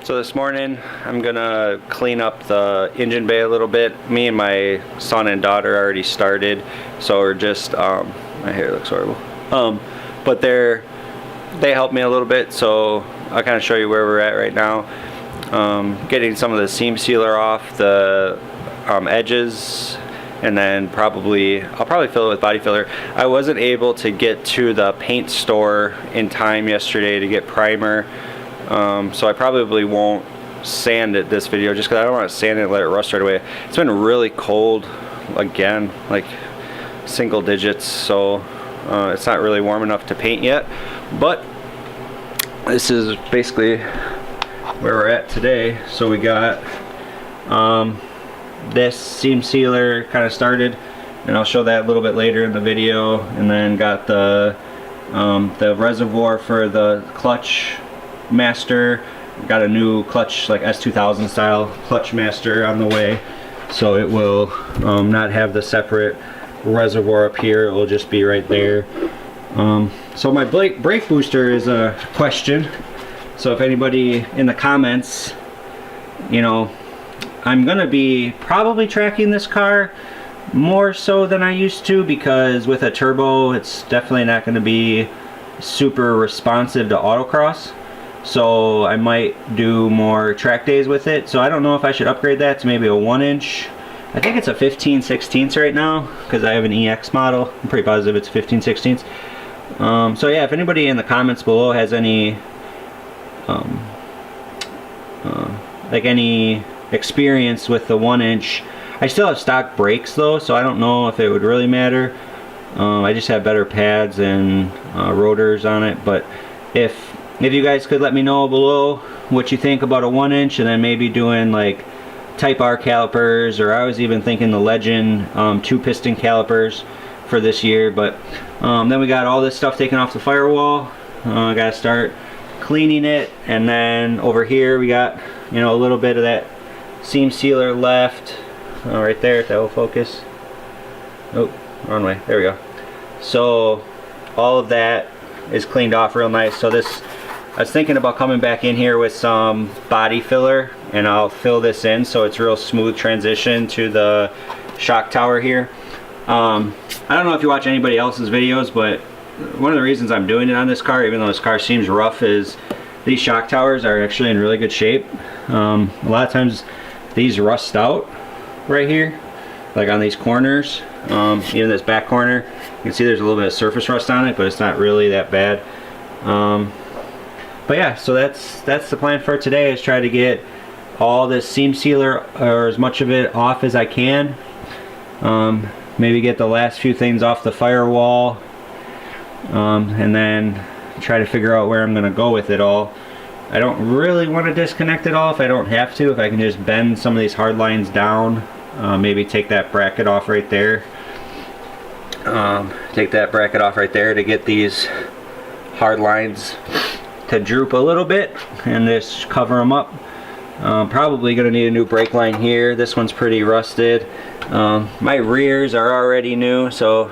So this morning I'm gonna clean up the engine bay a little bit. Me and my son and daughter already started, so we're just my hair looks horrible. But they helped me a little bit, so I'll kind of show you where we're at right now. Getting some of the seam sealer off the edges, and then I'll probably fill it with body filler. I wasn't able to get to the paint store in time yesterday to get primer. So I probably won't sand it this video just because I don't want to sand it and let it rust right away. It's been really cold again, like single digits, so it's not really warm enough to paint yet. But this is basically where we're at today. So we got this seam sealer kind of started, and I'll show that a little bit later in the video, and then got the reservoir for the clutch master. Got a new clutch, like S2000 style clutch master on the way, so it will not have the separate reservoir up here. It will just be right there. So my brake booster is a question, so if anybody in the comments, you know, I'm gonna be probably tracking this car more so than I used to, because with a turbo it's definitely not going to be super responsive to autocross. So I might do more track days with it. So I don't know if I should upgrade that to maybe a 1-inch. I think it's a 15/16 right now because I have an EX model. I'm pretty positive it's 15/16. So yeah, if anybody in the comments below has any like any experience with the 1-inch. I still have stock brakes though, so I don't know if it would really matter. I just have better pads and rotors on it. But if you guys could let me know below what you think about a 1-inch, and then maybe doing like Type R calipers, or I was even thinking the Legend 2-piston calipers for this year. But then we got all this stuff taken off the firewall. I gotta start cleaning it, and then over here we got, you know, a little bit of that seam sealer left right there, if that will focus. Oh, wrong way. There we go. So all of that is cleaned off real nice. So this, I was thinking about coming back in here with some body filler, and I'll fill this in so it's real smooth transition to the shock tower here. I don't know if you watch anybody else's videos, but one of the reasons I'm doing it on this car, even though this car seems rough, is these shock towers are actually in really good shape. A lot of times these rust out right here, like on these corners. Even this back corner, you can see there's a little bit of surface rust on it, but it's not really that bad. But yeah, so that's the plan for today, is try to get all this seam sealer, or as much of it, off as I can. Maybe get the last few things off the firewall, and then try to figure out where I'm going to go with it all. I don't really want to disconnect it all if I don't have to. If I can just bend some of these hard lines down, maybe take that bracket off right there. Take that bracket off right there to get these hard lines to droop a little bit, and just cover them up. Probably going to need a new brake line here. This one's pretty rusted. My rears are already new, so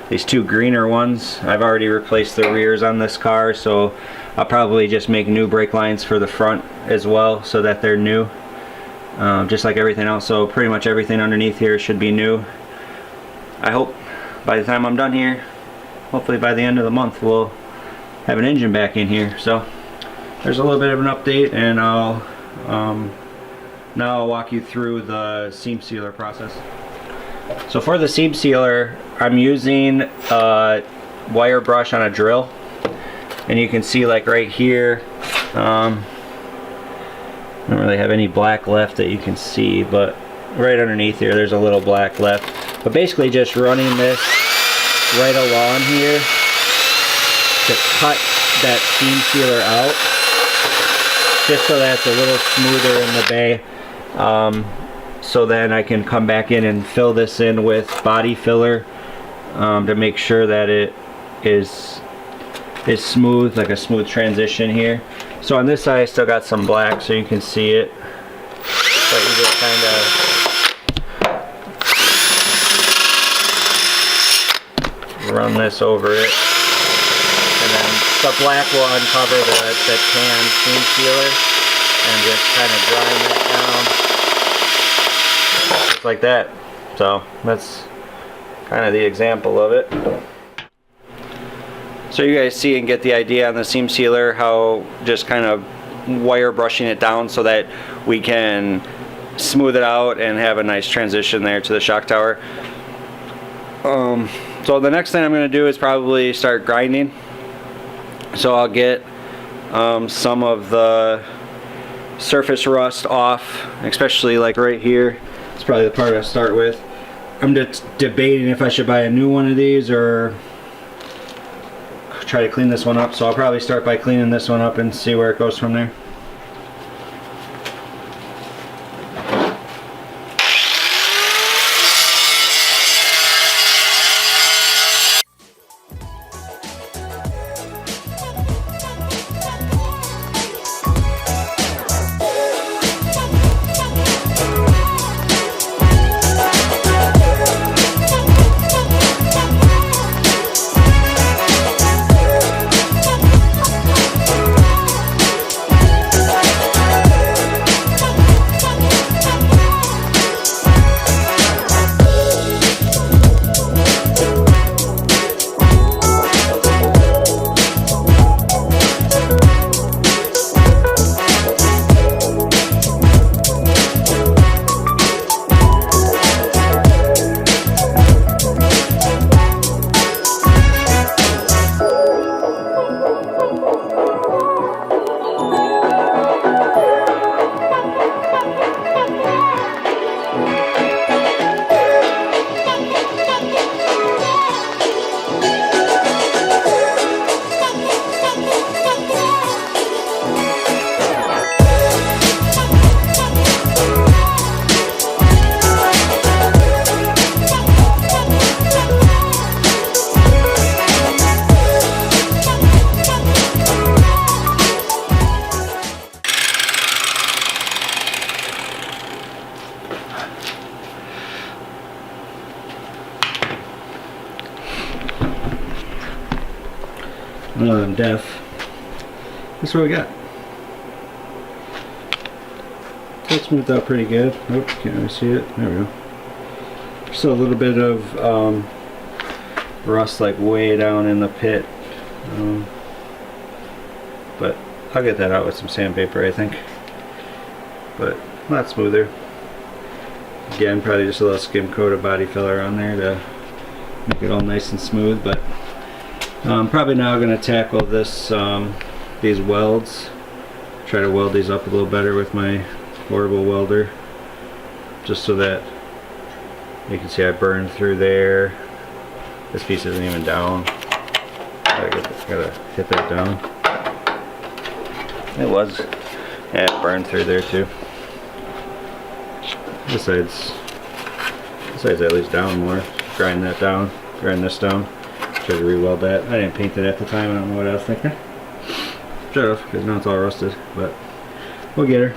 these two greener ones, I've already replaced the rears on this car, so I'll probably just make new brake lines for the front as well, so that they're new, just like everything else. So pretty much everything underneath here should be new. I hope by the time I'm done here, hopefully by the end of the month, we'll have an engine back in here. So there's a little bit of an update, and now I'll walk you through the seam sealer process. So for the seam sealer, I'm using a wire brush on a drill, and you can see, like right here, I don't really have any black left that you can see, but right underneath here there's a little black left. But basically just running this right along here to cut that seam sealer out, just so that's a little smoother in the bay. So then I can come back in and fill this in with body filler, to make sure that it is smooth, like a smooth transition here. So on this side I still got some black, so you can see it, but you just kind of run this over it, and then the black will uncover the tan seam sealer. and just kind of grind that down just like that. So that's kind of the example of it. So you guys see and get the idea on the seam sealer, how just kind of wire brushing it down so that we can smooth it out and have a nice transition there to the shock tower. So the next thing I'm going to do is probably start grinding. So I'll get some of the surface rust off, especially like right here. It's probably the part I start with. I'm just debating if I should buy a new one of these or try to clean this one up. So I'll probably start by cleaning this one up and see where it goes from there. Now that I'm deaf, that's what we got. So it's smoothed out pretty good. Oh, can't really see it. There we go. Still a little bit of rust like way down in the pit. But I'll get that out with some sandpaper, I think. But a lot smoother. Again, probably just a little skim coat of body filler on there to make it all nice and smooth. But I'm probably now going to tackle this, these welds. Try to weld these up a little better with my horrible welder, just so that you can see I burned through there. This piece isn't even down. Gotta hit that down. It was. Yeah, it burned through there too. This side's at least down more. Grind that down. Grind this down. Try to re-weld that. I didn't paint it at the time. I don't know what I was thinking. Should have, because now it's all rusted. But we'll get her.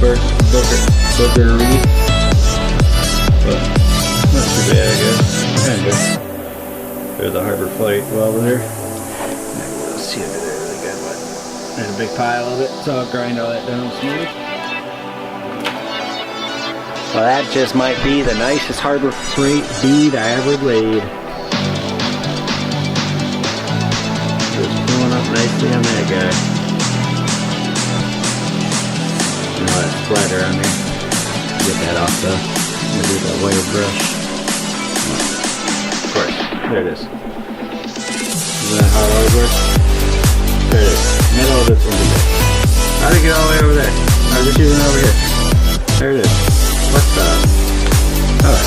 boogery. But not too bad, I guess. Kinda. There's the Harbor Flight welder there. Let's see under there really good, but there's a big pile of it, so I'll grind all that down smooth. Well, that just might be the nicest Harbor Freight bead I ever laid. Just pulling up nicely on that guy. Now that splatter on there. Get that off the, maybe that wire brush. Of course, there it is. Isn't that how it always works? There it is. Middle of this one today. How did it get all the way over there? I was just using it over here. There it is. What the? Alright.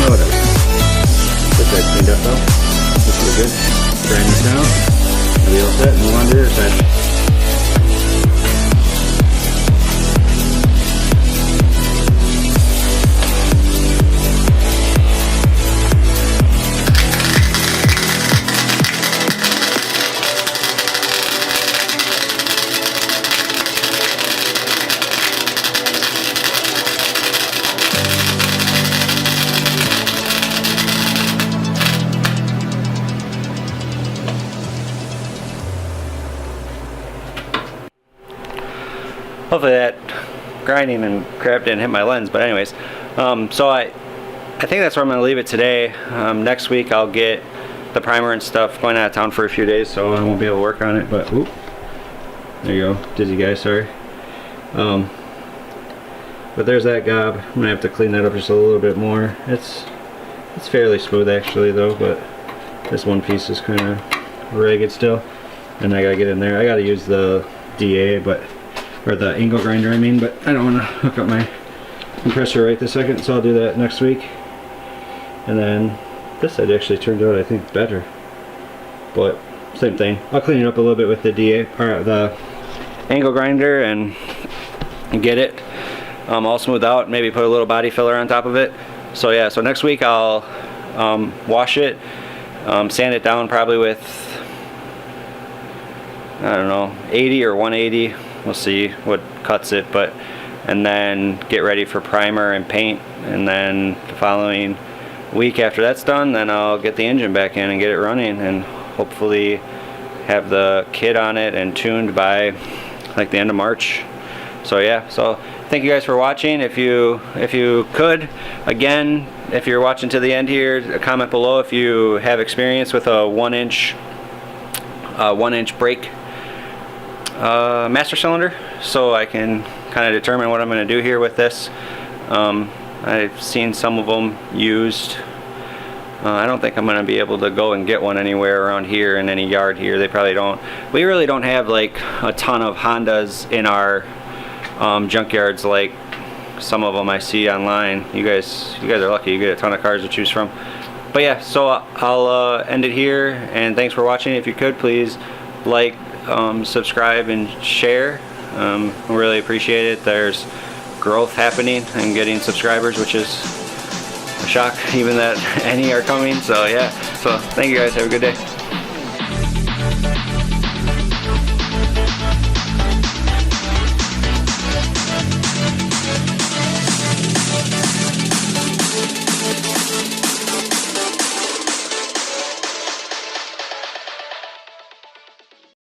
No, whatever. Get that cleaned up though. This will be good. Grind this down. We'll be all set and move on to the other side. Hopefully that grinding and crap didn't hit my lens, but anyways, so I think that's where I'm going to leave it today. Next week I'll get the primer and stuff, going out of town for a few days, so I won't be able to work on it, but whoop, there you go, dizzy guy, sorry. But there's that gob. I'm going to have to clean that up just a little bit more. It's fairly smooth actually though, but this one piece is kind of ragged still, and I got to get in there. I got to use the DA, or the angle grinder I mean, but I don't want to hook up my compressor right this second, so I'll do that next week. And then this side actually turned out I think better, but same thing. I'll clean it up a little bit with the DA, or the angle grinder, and get it all smoothed out, maybe put a little body filler on top of it. So yeah, so next week I'll wash it, sand it down probably with, I don't know, 80 or 180. We'll see what cuts it, but and then get ready for primer and paint, and then the following week after that's done, then I'll get the engine back in and get it running, and hopefully have the kit on it and tuned by like the end of March. So yeah, so thank you guys for watching. If you could, again, if you're watching to the end here, comment below if you have experience with a 1-inch brake master cylinder, so I can kind of determine what I'm going to do here with this. I've seen some of them used. I don't think I'm going to be able to go and get one anywhere around here in any yard here. They probably don't. We really don't have like a ton of Hondas in our junkyards like some of them I see online. You guys are lucky. You get a ton of cars to choose from. But yeah, so I'll end it here, and thanks for watching. If you could, please like, subscribe, and share. I really appreciate it. There's growth happening and getting subscribers, which is a shock even that any are coming. So yeah, so thank you guys, have a good day.